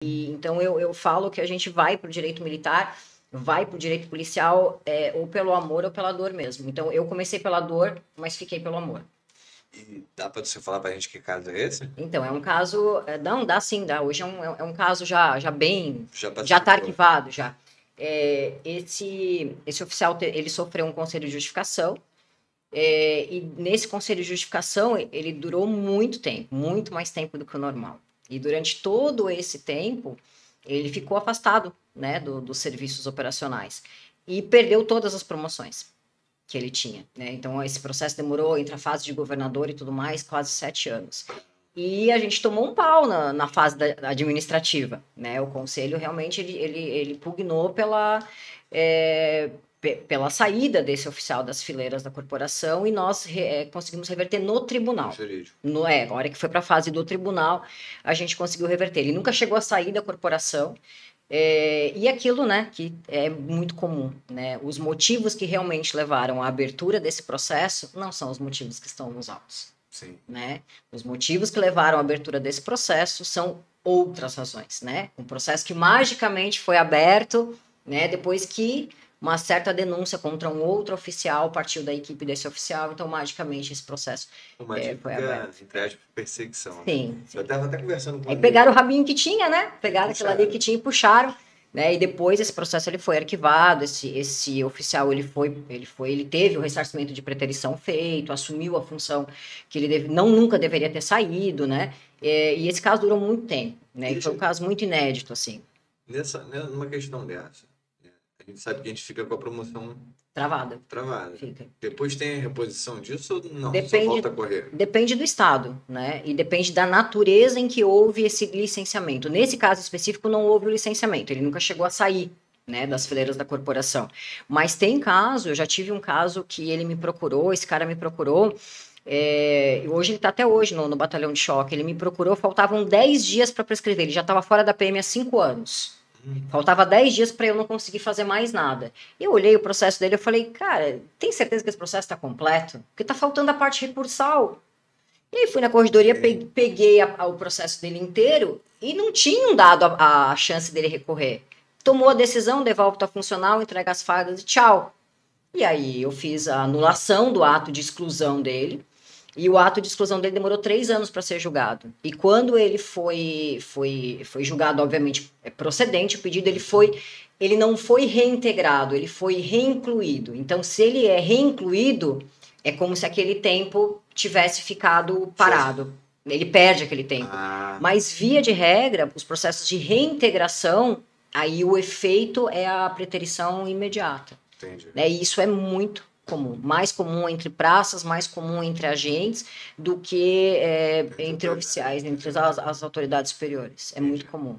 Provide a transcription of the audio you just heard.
Então, eu falo que a gente vai para o direito militar, vai para o direito policial, ou pelo amor ou pela dor mesmo. Então, eu comecei pela dor, mas fiquei pelo amor. E dá pra você falar pra gente que caso é esse? Então, é um caso... Não, dá sim, dá. Hoje é um caso já bem... Já Já está pacificou. arquivado, já. Esse oficial, ele sofreu um conselho de justificação, e nesse conselho de justificação, ele durou muito tempo, muito mais tempo do que o normal. E durante todo esse tempo, ele ficou afastado, né, dos serviços operacionais e perdeu todas as promoções que ele tinha, né? Então, esse processo demorou, entre a fase de governador e tudo mais, quase 7 anos. E a gente tomou um pau na fase administrativa, né? O conselho realmente ele pugnou pela saída desse oficial das fileiras da corporação e nós conseguimos reverter no tribunal. Jurídico. A hora que foi para a fase do tribunal, a gente conseguiu reverter. Ele nunca chegou a sair da corporação. E aquilo, né, que é muito comum, né? Os motivos que realmente levaram à abertura desse processo não são os motivos que estão nos autos. Sim. Né? Os motivos que levaram à abertura desse processo são outras razões, né? Um processo que magicamente foi aberto, né, depois que uma certa denúncia contra um outro oficial partiu da equipe desse oficial, então magicamente esse processo Uma foi aberto. típica, entre aspas, perseguição. Né? Sim, sim. Eu estava até conversando com Aí ele. pegaram o rabinho que tinha, né? Pegaram aquilo ali que tinha e puxaram, né? E depois esse processo ele foi arquivado, esse oficial ele teve o ressarcimento de preterição feito, assumiu a função que ele nunca deveria ter saído, né? E esse caso durou muito tempo, né? E foi um caso muito inédito, assim. Numa questão dessa, a gente sabe que a gente fica com a promoção Travada. Fica. Depois tem a reposição disso ou não? Depende, só volta a correr? Depende do estado, né? E depende da natureza em que houve esse licenciamento. Nesse caso específico, não houve o licenciamento. Ele nunca chegou a sair, né, das fileiras da corporação. Mas tem caso, eu já tive um caso que ele me procurou, esse cara me procurou, hoje ele está até hoje no batalhão de choque, ele me procurou, faltavam 10 dias para prescrever, ele já estava fora da PM há 5 anos. Faltava 10 dias para eu não conseguir fazer mais nada. Eu olhei o processo dele e falei, cara, tem certeza que esse processo está completo? Porque está faltando a parte recursal. E aí fui na corredoria, peguei o processo dele inteiro e não tinham dado a chance dele recorrer. Tomou a decisão, devolve a funcional, entrega as fardas e tchau. E aí eu fiz a anulação do ato de exclusão dele. E o ato de exclusão dele demorou 3 anos para ser julgado. E quando ele foi julgado, obviamente, procedente o pedido, ele não foi reintegrado, ele foi reincluído. Então, se ele é reincluído, é como se aquele tempo tivesse ficado parado. Ele perde aquele tempo. Mas, via de regra, os processos de reintegração, aí o efeito é a preterição imediata. Entendi. E isso é muito comum, mais comum entre praças, mais comum entre agentes do que entre oficiais, entre as autoridades superiores. É muito comum.